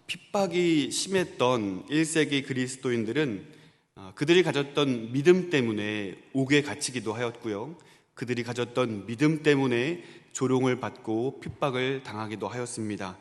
핍박이 심했던 1세기 그리스도인들은 그들이 가졌던 믿음 때문에 옥에 갇히기도 하였고요. 그들이 가졌던 믿음 때문에 조롱을 받고 핍박을 당하기도 하였습니다.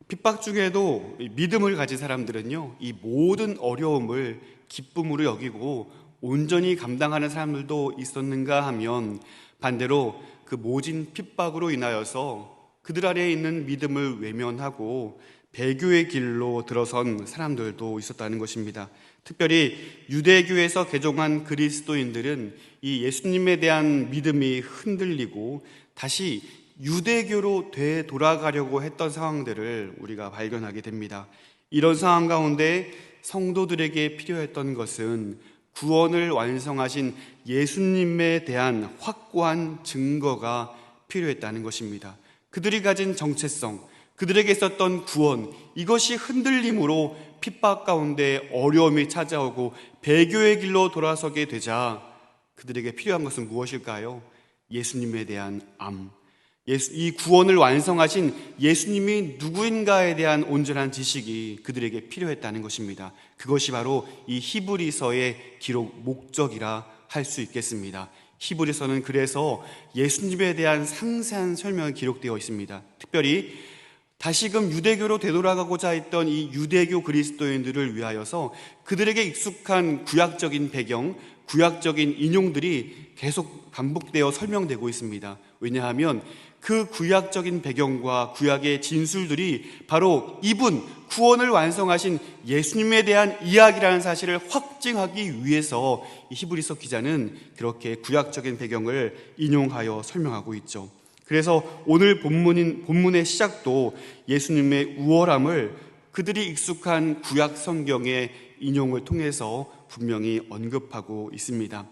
핍박 중에도 믿음을 가진 사람들은요, 이 모든 어려움을 기쁨으로 여기고 온전히 감당하는 사람들도 있었는가 하면 반대로 그 모진 핍박으로 인하여서 그들 안에 있는 믿음을 외면하고 배교의 길로 들어선 사람들도 있었다는 것입니다. 특별히 유대교에서 개종한 그리스도인들은 이 예수님에 대한 믿음이 흔들리고 다시 유대교로 되돌아가려고 했던 상황들을 우리가 발견하게 됩니다. 이런 상황 가운데 성도들에게 필요했던 것은 구원을 완성하신 예수님에 대한 확고한 증거가 필요했다는 것입니다. 그들이 가진 정체성, 그들에게 있었던 구원, 이것이 흔들림으로 핍박 가운데 어려움이 찾아오고 배교의 길로 돌아서게 되자 그들에게 필요한 것은 무엇일까요? 예수님에 대한 암, 이 구원을 완성하신 예수님이 누구인가에 대한 온전한 지식이 그들에게 필요했다는 것입니다. 그것이 바로 이 히브리서의 기록 목적이라 할 수 있겠습니다. 히브리서는 그래서 예수님에 대한 상세한 설명이 기록되어 있습니다. 특별히 다시금 유대교로 되돌아가고자 했던 이 유대교 그리스도인들을 위하여서 그들에게 익숙한 구약적인 배경, 구약적인 인용들이 계속 반복되어 설명되고 있습니다. 왜냐하면 그 구약적인 배경과 구약의 진술들이 바로 이분, 구원을 완성하신 예수님에 대한 이야기라는 사실을 확증하기 위해서 이 히브리서 기자는 그렇게 구약적인 배경을 인용하여 설명하고 있죠. 그래서 오늘 본문의 시작도 예수님의 우월함을 그들이 익숙한 구약 성경의 인용을 통해서 분명히 언급하고 있습니다.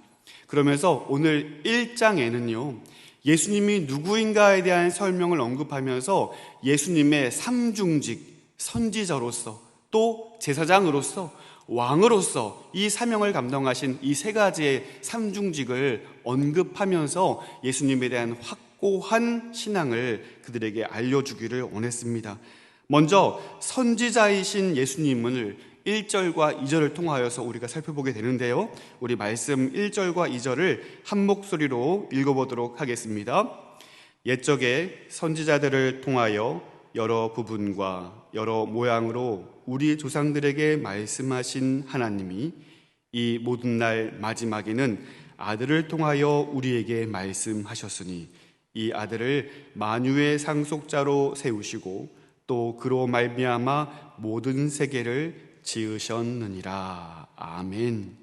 그러면서 오늘 1장에는요, 예수님이 누구인가에 대한 설명을 언급하면서 예수님의 삼중직, 선지자로서 또 제사장으로서 왕으로서 이 사명을 감당하신 이 세 가지의 삼중직을 언급하면서 예수님에 대한 확고한 신앙을 그들에게 알려주기를 원했습니다. 먼저 선지자이신 예수님을 1절과 2절을 통하여서 우리가 살펴보게 되는데요, 우리 말씀 1절과 2절을 한 목소리로 읽어보도록 하겠습니다. 옛적에 선지자들을 통하여 여러 부분과 여러 모양으로 우리 조상들에게 말씀하신 하나님이 이 모든 날 마지막에는 아들을 통하여 우리에게 말씀하셨으니 이 아들을 만유의 상속자로 세우시고 또 그로 말미암아 모든 세계를 지으셨느니라. 아멘.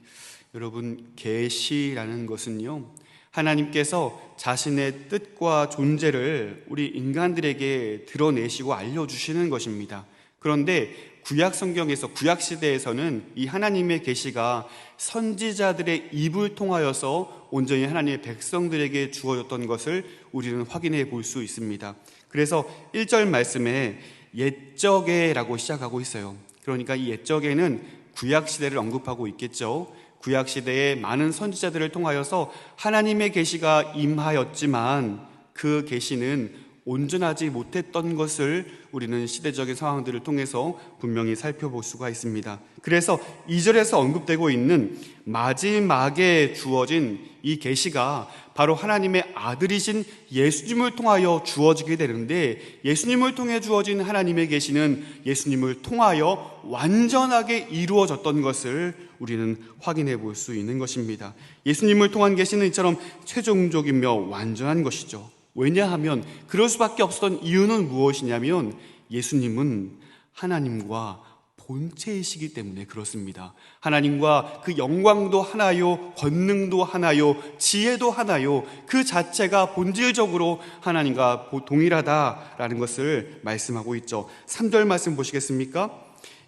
여러분, 계시라는 것은요, 하나님께서 자신의 뜻과 존재를 우리 인간들에게 드러내시고 알려주시는 것입니다. 그런데 구약 성경에서, 구약 시대에서는 이 하나님의 계시가 선지자들의 입을 통하여서 온전히 하나님의 백성들에게 주어졌던 것을 우리는 확인해 볼 수 있습니다. 그래서 1절 말씀에 옛적에라고 시작하고 있어요. 그러니까 이 옛적에는 구약 시대를 언급하고 있겠죠. 구약 시대에 많은 선지자들을 통하여서 하나님의 계시가 임하였지만 그 계시는 온전하지 못했던 것을 우리는 시대적인 상황들을 통해서 분명히 살펴볼 수가 있습니다. 그래서 2절에서 언급되고 있는 마지막에 주어진 이 계시가 바로 하나님의 아들이신 예수님을 통하여 주어지게 되는데, 예수님을 통해 주어진 하나님의 계시는 예수님을 통하여 완전하게 이루어졌던 것을 우리는 확인해 볼 수 있는 것입니다. 예수님을 통한 계시는 이처럼 최종적이며 완전한 것이죠. 왜냐하면 그럴 수밖에 없었던 이유는 무엇이냐면 예수님은 하나님과 본체이시기 때문에 그렇습니다. 하나님과 그 영광도 하나요, 권능도 하나요, 지혜도 하나요, 그 자체가 본질적으로 하나님과 동일하다라는 것을 말씀하고 있죠. 3절 말씀 보시겠습니까?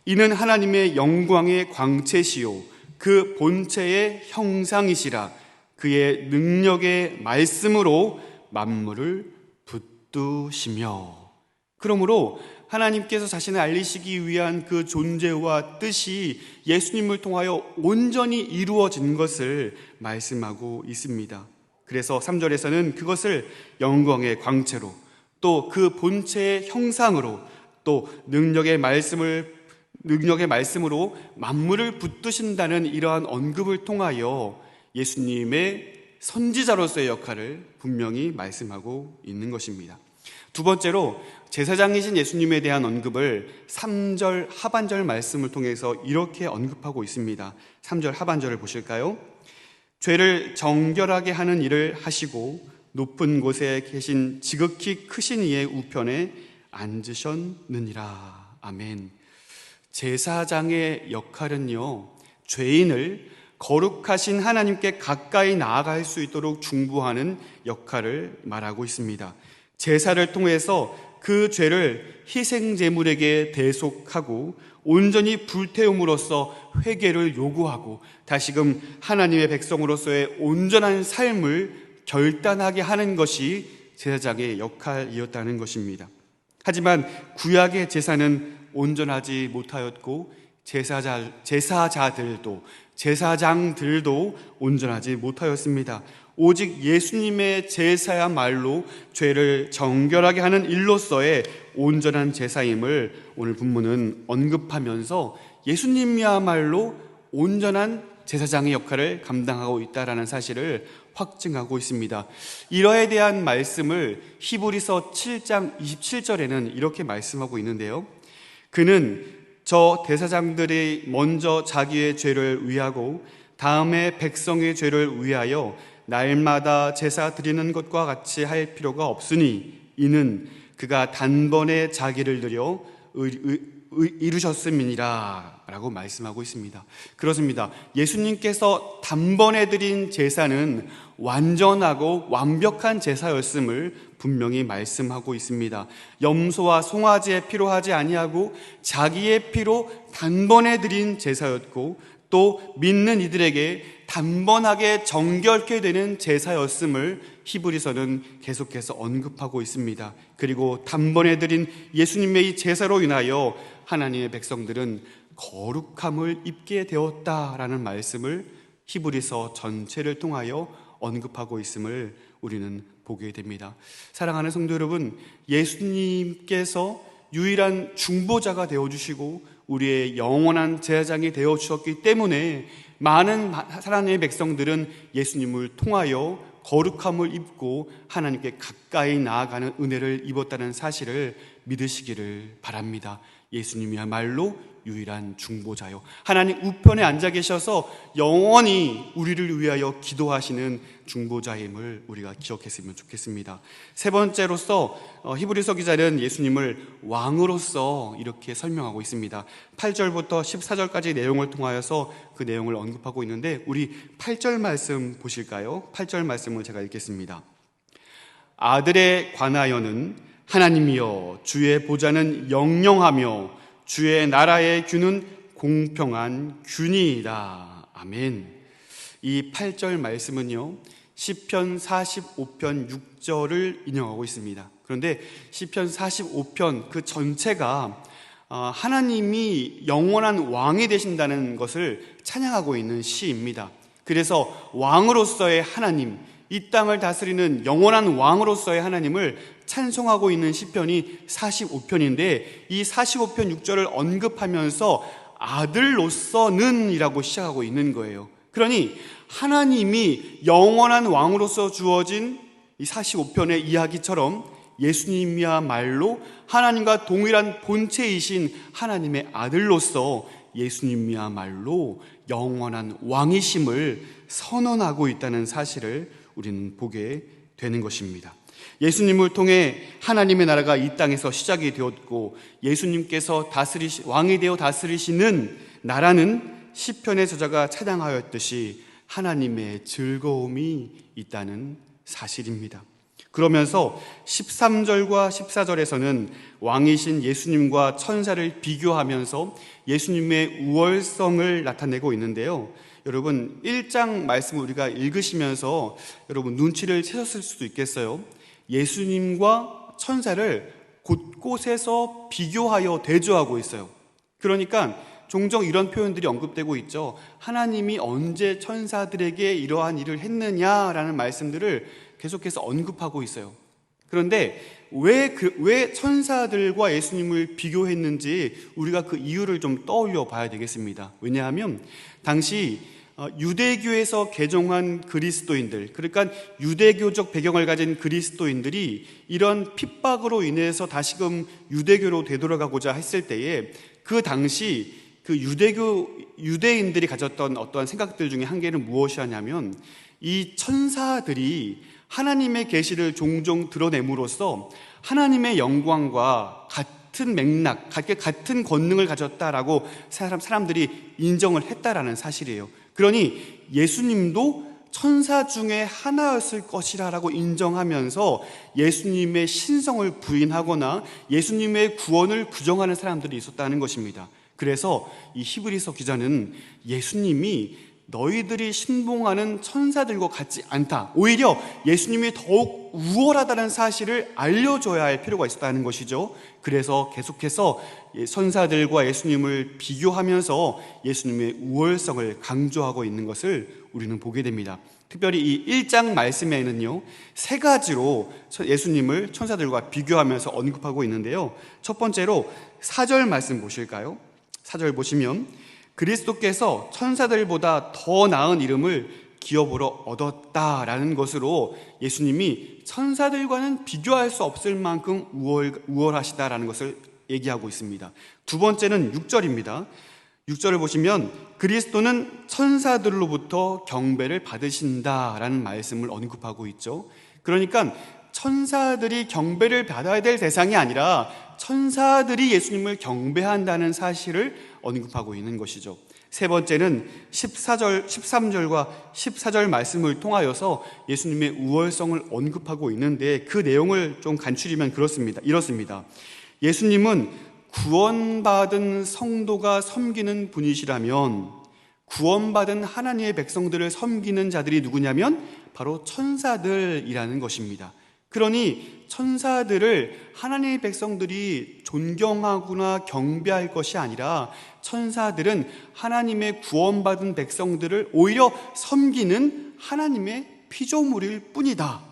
이는 하나님의 영광의 광채시요 그 본체의 형상이시라. 그의 능력의 말씀으로 만물을 붙드시며. 그러므로 하나님께서 자신을 알리시기 위한 그 존재와 뜻이 예수님을 통하여 온전히 이루어진 것을 말씀하고 있습니다. 그래서 3절에서는 그것을 영광의 광채로 또 그 본체의 형상으로 또 능력의 말씀으로 만물을 붙드신다는 이러한 언급을 통하여 예수님의 선지자로서의 역할을 분명히 말씀하고 있는 것입니다. 두 번째로 제사장이신 예수님에 대한 언급을 3절 하반절 말씀을 통해서 이렇게 언급하고 있습니다. 3절 하반절을 보실까요? 죄를 정결하게 하는 일을 하시고 높은 곳에 계신 지극히 크신 이의 우편에 앉으셨느니라. 아멘. 제사장의 역할은요, 죄인을 거룩하신 하나님께 가까이 나아갈 수 있도록 중보하는 역할을 말하고 있습니다. 제사를 통해서 그 죄를 희생제물에게 대속하고 온전히 불태움으로써 회개를 요구하고 다시금 하나님의 백성으로서의 온전한 삶을 결단하게 하는 것이 제사장의 역할이었다는 것입니다. 하지만 구약의 제사는 온전하지 못하였고 제사장들도 온전하지 못하였습니다. 오직 예수님의 제사야말로 죄를 정결하게 하는 일로서의 온전한 제사임을 오늘 본문은 언급하면서 예수님이야말로 온전한 제사장의 역할을 감당하고 있다는 사실을 확증하고 있습니다. 이러에 대한 말씀을 히브리서 7장 27절에는 이렇게 말씀하고 있는데요. 그는 저 대사장들이 먼저 자기의 죄를 위하고 다음에 백성의 죄를 위하여 날마다 제사 드리는 것과 같이 할 필요가 없으니 이는 그가 단번에 자기를 드려 이루셨음이니라 라고 말씀하고 있습니다. 그렇습니다. 예수님께서 단번에 드린 제사는 완전하고 완벽한 제사였음을 분명히 말씀하고 있습니다. 염소와 송아지의 피로 하지 아니하고 자기의 피로 단번에 드린 제사였고 또 믿는 이들에게 단번하게 정결케 되는 제사였음을 히브리서는 계속해서 언급하고 있습니다. 그리고 단번에 드린 예수님의 이 제사로 인하여 하나님의 백성들은 거룩함을 입게 되었다라는 말씀을 히브리서 전체를 통하여 언급하고 있음을 우리는 보게 됩니다. 사랑하는 성도 여러분, 예수님께서 유일한 중보자가 되어주시고 우리의 영원한 제사장이 되어주셨기 때문에 많은 하나님의 백성들은 예수님을 통하여 거룩함을 입고 하나님께 가까이 나아가는 은혜를 입었다는 사실을 믿으시기를 바랍니다. 예수님이야말로 유일한 중보자요, 하나님 우편에 앉아 계셔서 영원히 우리를 위하여 기도하시는 중보자임을 우리가 기억했으면 좋겠습니다. 세 번째로서 히브리서 기자는 예수님을 왕으로서 이렇게 설명하고 있습니다. 8절부터 14절까지 내용을 통하여서 그 내용을 언급하고 있는데 우리 8절 말씀 보실까요? 8절 말씀을 제가 읽겠습니다. 아들에 관하여는 하나님이여 주의 보좌는 영영하며 주의 나라의 균은 공평한 균이다. 아멘. 이 8절 말씀은요, 시편 45편 6절을 인용하고 있습니다. 그런데 시편 45편 그 전체가 하나님이 영원한 왕이 되신다는 것을 찬양하고 있는 시입니다. 그래서 왕으로서의 하나님, 이 땅을 다스리는 영원한 왕으로서의 하나님을 찬송하고 있는 시편이 45편인데 이 45편 6절을 언급하면서 아들로서는 이라고 시작하고 있는 거예요. 그러니 하나님이 영원한 왕으로서 주어진 이 45편의 이야기처럼 예수님이야말로 하나님과 동일한 본체이신 하나님의 아들로서 예수님이야말로 영원한 왕이심을 선언하고 있다는 사실을 우리는 보게 되는 것입니다. 예수님을 통해 하나님의 나라가 이 땅에서 시작이 되었고 예수님께서 왕이 되어 다스리시는 나라는 시편의 저자가 찬양하였듯이 하나님의 즐거움이 있다는 사실입니다. 그러면서 13절과 14절에서는 왕이신 예수님과 천사를 비교하면서 예수님의 우월성을 나타내고 있는데요. 여러분 1장 말씀을 우리가 읽으시면서 여러분 눈치를 채셨을 수도 있겠어요. 예수님과 천사를 곳곳에서 비교하여 대조하고 있어요. 그러니까 종종 이런 표현들이 언급되고 있죠. 하나님이 언제 천사들에게 이러한 일을 했느냐라는 말씀들을 계속해서 언급하고 있어요. 그런데 왜 천사들과 예수님을 비교했는지 우리가 그 이유를 좀 떠올려 봐야 되겠습니다. 왜냐하면 당시 유대교에서 개종한 그리스도인들, 그러니까 유대교적 배경을 가진 그리스도인들이 이런 핍박으로 인해서 다시금 유대교로 되돌아가고자 했을 때에 그 당시 그 유대인들이 가졌던 어떠한 생각들 중에 한 개는 무엇이었냐면 이 천사들이 하나님의 계시를 종종 드러냄으로써 하나님의 영광과 같은 맥락, 같은 권능을 가졌다라고 사람들이 인정을 했다라는 사실이에요. 그러니 예수님도 천사 중에 하나였을 것이라고 인정하면서 예수님의 신성을 부인하거나 예수님의 구원을 부정하는 사람들이 있었다는 것입니다. 그래서 이 히브리서 기자는 예수님이 너희들이 신봉하는 천사들과 같지 않다, 오히려 예수님이 더욱 우월하다는 사실을 알려줘야 할 필요가 있었다는 것이죠. 그래서 계속해서 천사들과 예수님을 비교하면서 예수님의 우월성을 강조하고 있는 것을 우리는 보게 됩니다. 특별히 이 1장 말씀에는요, 세 가지로 예수님을 천사들과 비교하면서 언급하고 있는데요. 첫 번째로 4절 말씀 보실까요? 4절 보시면 그리스도께서 천사들보다 더 나은 이름을 기업으로 얻었다라는 것으로 예수님이 천사들과는 비교할 수 없을 만큼 우월하시다라는 것을 얘기하고 있습니다. 두 번째는 6절입니다. 6절을 보시면 그리스도는 천사들로부터 경배를 받으신다라는 말씀을 언급하고 있죠. 그러니까 천사들이 경배를 받아야 될 대상이 아니라 천사들이 예수님을 경배한다는 사실을 언급하고 있는 것이죠. 세 번째는 13절과 14절 말씀을 통하여서 예수님의 우월성을 언급하고 있는데 그 내용을 좀 간추리면 이렇습니다. 예수님은 구원받은 성도가 섬기는 분이시라면 구원받은 하나님의 백성들을 섬기는 자들이 누구냐면 바로 천사들이라는 것입니다. 그러니 천사들을 하나님의 백성들이 존경하거나 경배할 것이 아니라 천사들은 하나님의 구원받은 백성들을 오히려 섬기는 하나님의 피조물일 뿐이다.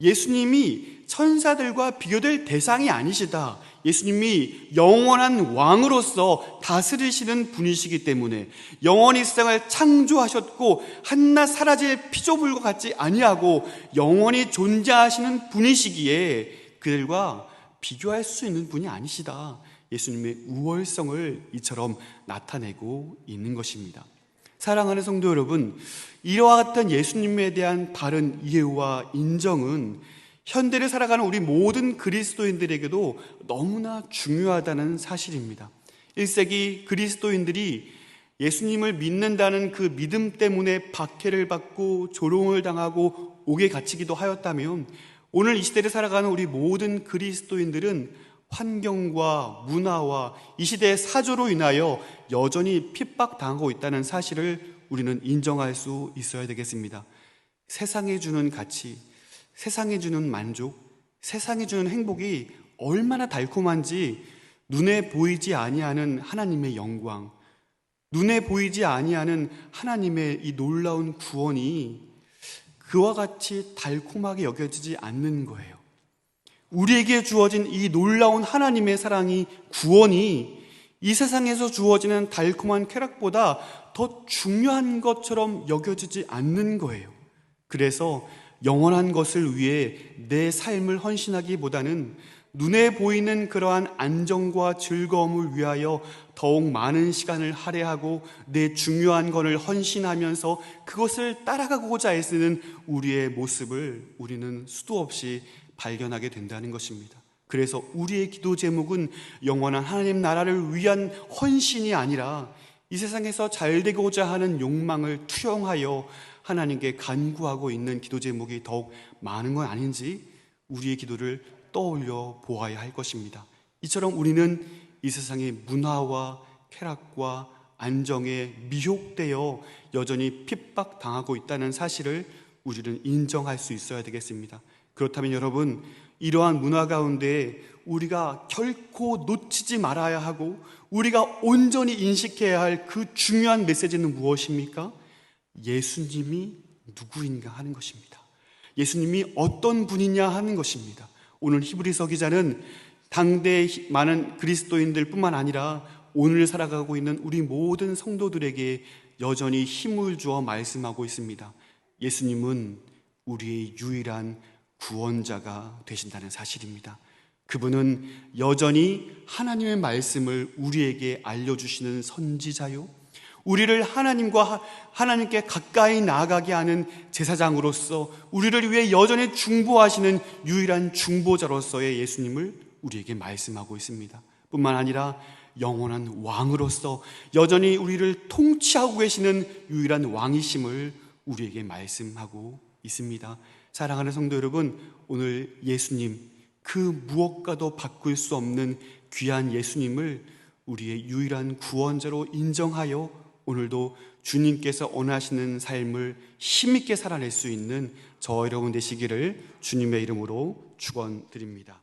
예수님이 천사들과 비교될 대상이 아니시다. 예수님이 영원한 왕으로서 다스리시는 분이시기 때문에 영원히 세상을 창조하셨고 한낱 사라질 피조물과 같지 아니하고 영원히 존재하시는 분이시기에 그들과 비교할 수 있는 분이 아니시다. 예수님의 우월성을 이처럼 나타내고 있는 것입니다. 사랑하는 성도 여러분, 이와 같은 예수님에 대한 바른 이해와 인정은 현대를 살아가는 우리 모든 그리스도인들에게도 너무나 중요하다는 사실입니다. 1세기 그리스도인들이 예수님을 믿는다는 그 믿음 때문에 박해를 받고 조롱을 당하고 옥에 갇히기도 하였다면 오늘 이 시대를 살아가는 우리 모든 그리스도인들은 환경과 문화와 이 시대의 사조로 인하여 여전히 핍박당하고 있다는 사실을 우리는 인정할 수 있어야 되겠습니다. 세상에 주는 가치, 세상에 주는 만족, 세상에 주는 행복이 얼마나 달콤한지 눈에 보이지 아니하는 하나님의 영광, 눈에 보이지 아니하는 하나님의 이 놀라운 구원이 그와 같이 달콤하게 여겨지지 않는 거예요. 우리에게 주어진 이 놀라운 하나님의 사랑이, 구원이 이 세상에서 주어지는 달콤한 쾌락보다 더 중요한 것처럼 여겨지지 않는 거예요. 그래서 영원한 것을 위해 내 삶을 헌신하기보다는 눈에 보이는 그러한 안정과 즐거움을 위하여 더욱 많은 시간을 할애하고 내 중요한 것을 헌신하면서 그것을 따라가고자 애쓰는 우리의 모습을 우리는 수도 없이 발견하게 된다는 것입니다. 그래서 우리의 기도 제목은 영원한 하나님 나라를 위한 헌신이 아니라 이 세상에서 잘 되고자 하는 욕망을 투영하여 하나님께 간구하고 있는 기도 제목이 더욱 많은 건 아닌지 우리의 기도를 떠올려 보아야 할 것입니다. 이처럼 우리는 이 세상의 문화와 쾌락과 안정에 미혹되어 여전히 핍박당하고 있다는 사실을 우리는 인정할 수 있어야 되겠습니다. 그렇다면 여러분, 이러한 문화 가운데 우리가 결코 놓치지 말아야 하고 우리가 온전히 인식해야 할 그 중요한 메시지는 무엇입니까? 예수님이 누구인가 하는 것입니다. 예수님이 어떤 분이냐 하는 것입니다. 오늘 히브리서 기자는 당대 많은 그리스도인들 뿐만 아니라 오늘 살아가고 있는 우리 모든 성도들에게 여전히 힘을 주어 말씀하고 있습니다. 예수님은 우리의 유일한 구원자가 되신다는 사실입니다. 그분은 여전히 하나님의 말씀을 우리에게 알려주시는 선지자요, 우리를 하나님께 가까이 나아가게 하는 제사장으로서 우리를 위해 여전히 중보하시는 유일한 중보자로서의 예수님을 우리에게 말씀하고 있습니다. 뿐만 아니라 영원한 왕으로서 여전히 우리를 통치하고 계시는 유일한 왕이심을 우리에게 말씀하고 있습니다. 사랑하는 성도 여러분, 오늘 예수님, 그 무엇과도 바꿀 수 없는 귀한 예수님을 우리의 유일한 구원자로 인정하여 오늘도 주님께서 원하시는 삶을 힘있게 살아낼 수 있는 저 여러분 되시기를 주님의 이름으로 축원드립니다.